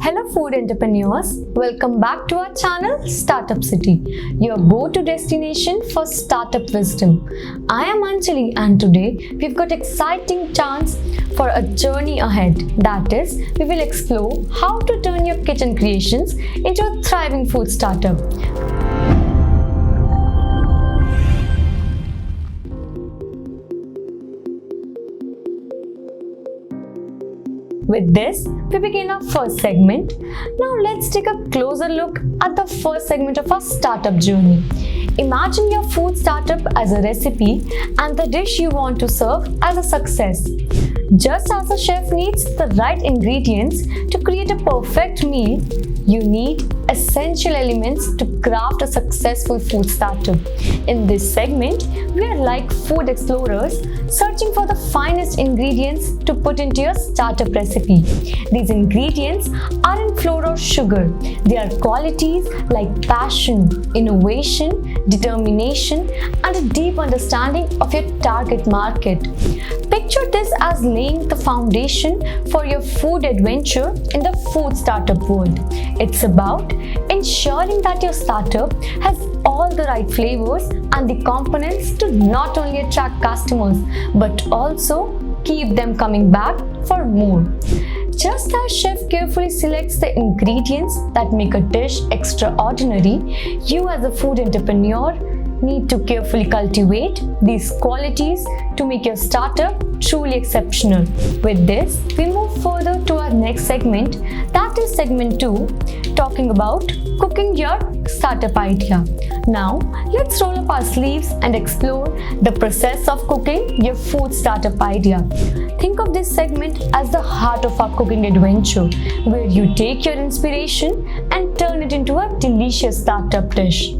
Hello food entrepreneurs, welcome back to our channel Startup City, your go-to destination for startup wisdom. I am Anjali and today we've got exciting chance for a journey ahead. That is, we will explore how to turn your kitchen creations into a thriving food startup. With this, we begin our first segment. Now let's take a closer look at the first segment of our startup journey. Imagine your food startup as a recipe and the dish you want to serve as a success. Just as a chef needs the right ingredients to create a perfect meal, you need essential elements to craft a successful food startup. In this segment, we are like food explorers searching for the finest ingredients to put into your startup recipe. These ingredients aren't flour or sugar. They are qualities like passion, innovation, determination, and a deep understanding of your target market. Picture this as laying the foundation for your food adventure in the food startup world. It's about ensuring that your startup has all the right flavors and the components to not only attract customers but also keep them coming back for more. Just as chef carefully selects the ingredients that make a dish extraordinary, you as a food entrepreneur need to carefully cultivate these qualities to make your startup truly exceptional. With this, we move further to our next segment, that is segment 2, talking about cooking your startup idea. Now, let's roll up our sleeves and explore the process of cooking your food startup idea. Think of this segment as the heart of our cooking adventure, where you take your inspiration and turn it into a delicious startup dish.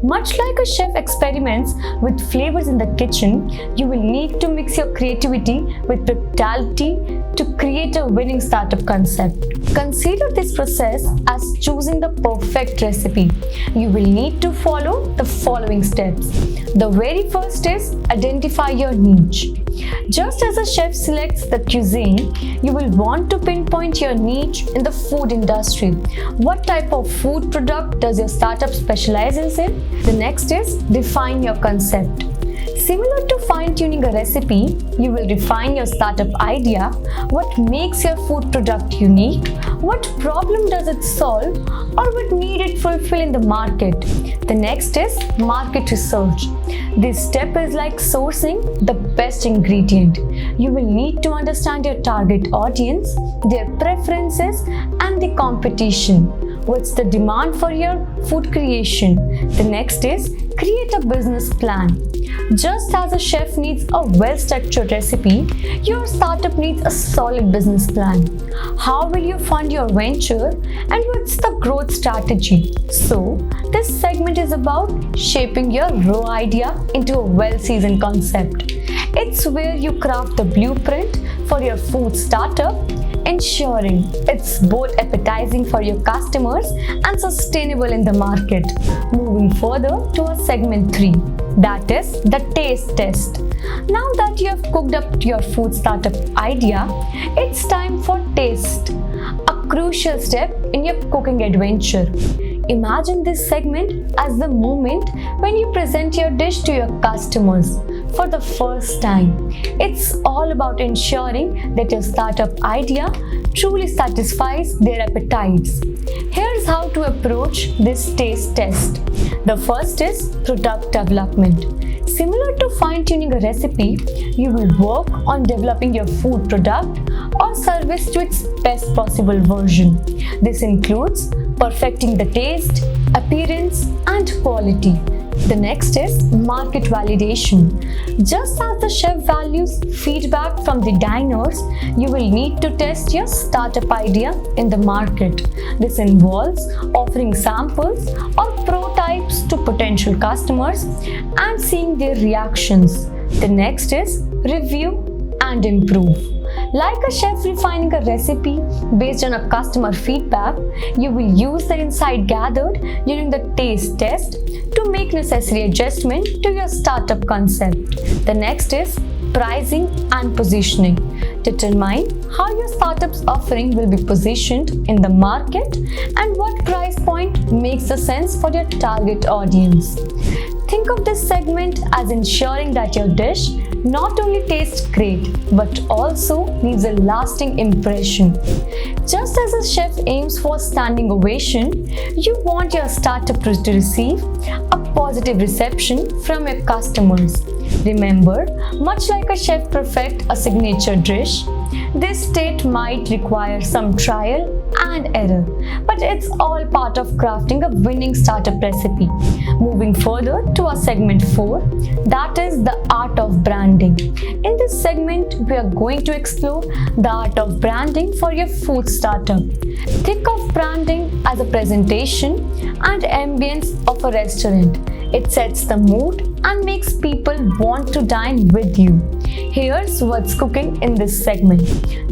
Much like a chef experiments with flavors in the kitchen, you will need to mix your creativity with practicality to create a winning startup concept. Consider this process as choosing the perfect recipe. You will need to follow the following steps. The very first is identify your niche. Just as a chef selects the cuisine, you will want to pinpoint your niche in the food industry. What type of food product does your startup specialize in? The next is define your concept. Similar to fine-tuning a recipe, you will define your startup idea. What makes your food product unique? What problem does it solve? Or what need it fulfill in the market? The next is market research. This step is like sourcing the best ingredient. You will need to understand your target audience, their preferences, and the competition. What's the demand for your food creation? The next is create a business plan. Just as a chef needs a well-structured recipe, your startup needs a solid business plan. How will you fund your venture and what's the growth strategy? So, this segment is about shaping your raw idea into a well-seasoned concept. It's where you craft the blueprint for your food startup, ensuring it's both appetizing for your customers and sustainable in the market. Moving further to our segment 3, that is the taste test. Now that you have cooked up your food startup idea, it's time for taste, a crucial step in your cooking adventure. Imagine this segment as the moment when you present your dish to your customers for the first time. It's all about ensuring that your startup idea truly satisfies their appetites. Here's how to approach this taste test. The first is product development. Similar to fine-tuning a recipe, you will work on developing your food product or service to its best possible version. This includes perfecting the taste, appearance, and quality. The next is market validation. Just as the chef values feedback from the diners, you will need to test your startup idea in the market. This involves offering samples or prototypes to potential customers and seeing their reactions. The next is review and improve. Like a chef refining a recipe based on a customer feedback, you will use the insight gathered during the taste test to make necessary adjustment to your startup concept. The next is pricing and positioning. Determine how your startup's offering will be positioned in the market and what price point makes the sense for your target audience. Think of this segment as ensuring that your dish not only tastes great but also leaves a lasting impression. Just as a chef aims for standing ovation, you want your startup to receive a positive reception from your customers. Remember, much like a chef perfects a signature dish, this state might require some trial and error, but it's all part of crafting a winning startup recipe. Moving further to our segment 4, that is the art of branding. In this segment, we are going to explore the art of branding for your food startup. Think of branding as a presentation and ambience of a restaurant. It sets the mood and makes people want to dine with you. Here's what's cooking in this segment.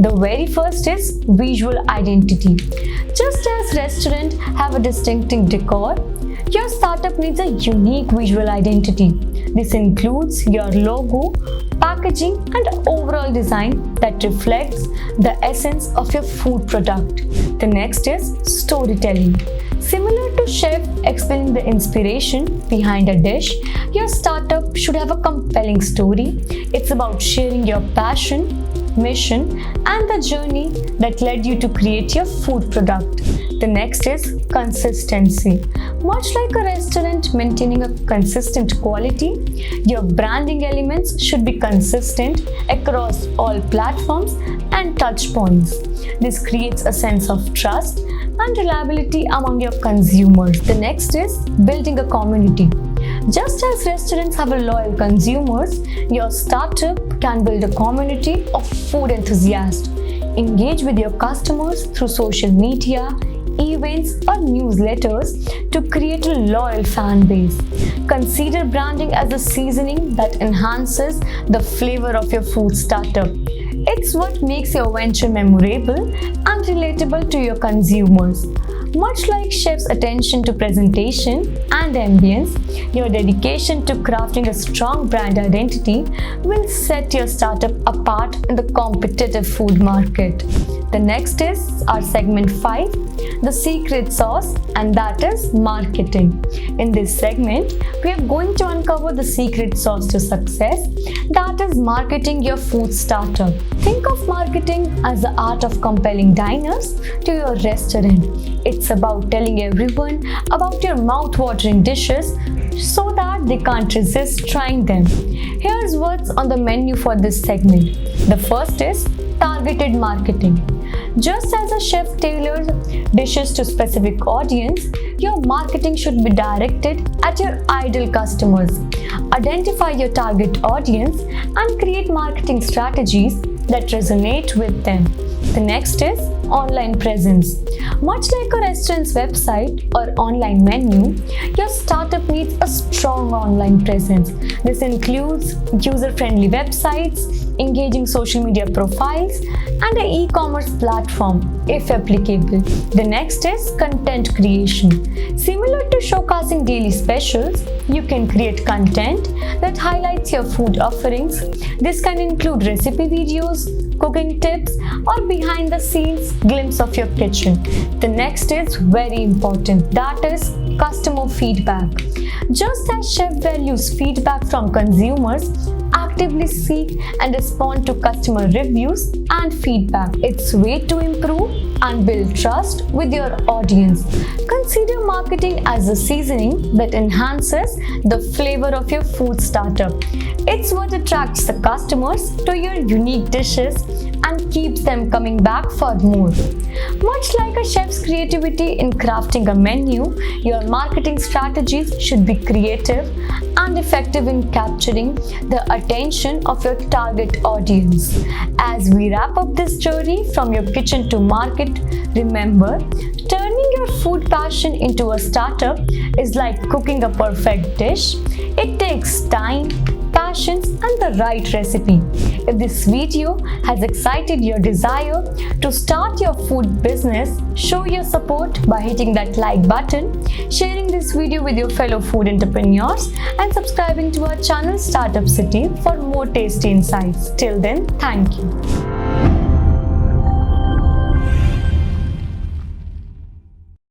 The very first is visual identity. Just as restaurants have a distinctive decor, your startup needs a unique visual identity. This includes your logo, packaging, and overall design that reflects the essence of your food product. The next is storytelling. Similar to chef explaining the inspiration behind a dish, your startup should have a compelling story. It's about sharing your passion, mission, and the journey that led you to create your food product. The next is consistency. Much like a restaurant maintaining a consistent quality, your branding elements should be consistent across all platforms and touch points. This creates a sense of trust and reliability among your consumers. The next is building a community. Just as restaurants have a loyal consumers, your startup can build a community of food enthusiasts. Engage with your customers through social media, events, or newsletters to create a loyal fan base. Consider branding as a seasoning that enhances the flavor of your food startup. It's what makes your venture memorable and relatable to your consumers. Much like chef's attention to presentation and ambience, your dedication to crafting a strong brand identity will set your startup apart in the competitive food market. The next is our segment 5, the secret sauce, and that is marketing. In this segment, we are going to uncover the secret sauce to success, that is marketing your food startup. Think of marketing as the art of compelling diners to your restaurant. It's about telling everyone about your mouth-watering dishes so that they can't resist trying them. Here's what's on the menu for this segment. The first is targeted marketing. Just as a chef tailors dishes to specific audience, your marketing should be directed at your ideal customers. Identify your target audience and create marketing strategies that resonate with them. The next is online presence. Much like a restaurant's website or online menu, your startup needs a strong online presence. This includes user-friendly websites, engaging social media profiles, and an e-commerce platform if applicable. The next is content creation. Similar to showcasing daily specials, you can create content that highlights your food offerings. This can include recipe videos, cooking tips, or behind the scenes glimpse of your kitchen. The next is very important, that is customer feedback. Just as chef values feedback from consumers, actively seek and respond to customer reviews and feedback. It's a way to improve and build trust with your audience. Consider marketing as a seasoning that enhances the flavor of your food startup. It's what attracts the customers to your unique dishes and keeps them coming back for more. Much like a chef's creativity in crafting a menu, your marketing strategies should be creative and effective in capturing the attention of your target audience. As we wrap up this journey from your kitchen to market, remember, turning your food passion into a startup is like cooking a perfect dish. It takes time, passions, and the right recipe. If this video has excited your desire to start your food business, show your support by hitting that like button, sharing this video with your fellow food entrepreneurs, and subscribing to our channel Startup City for more tasty insights. Till then, thank you.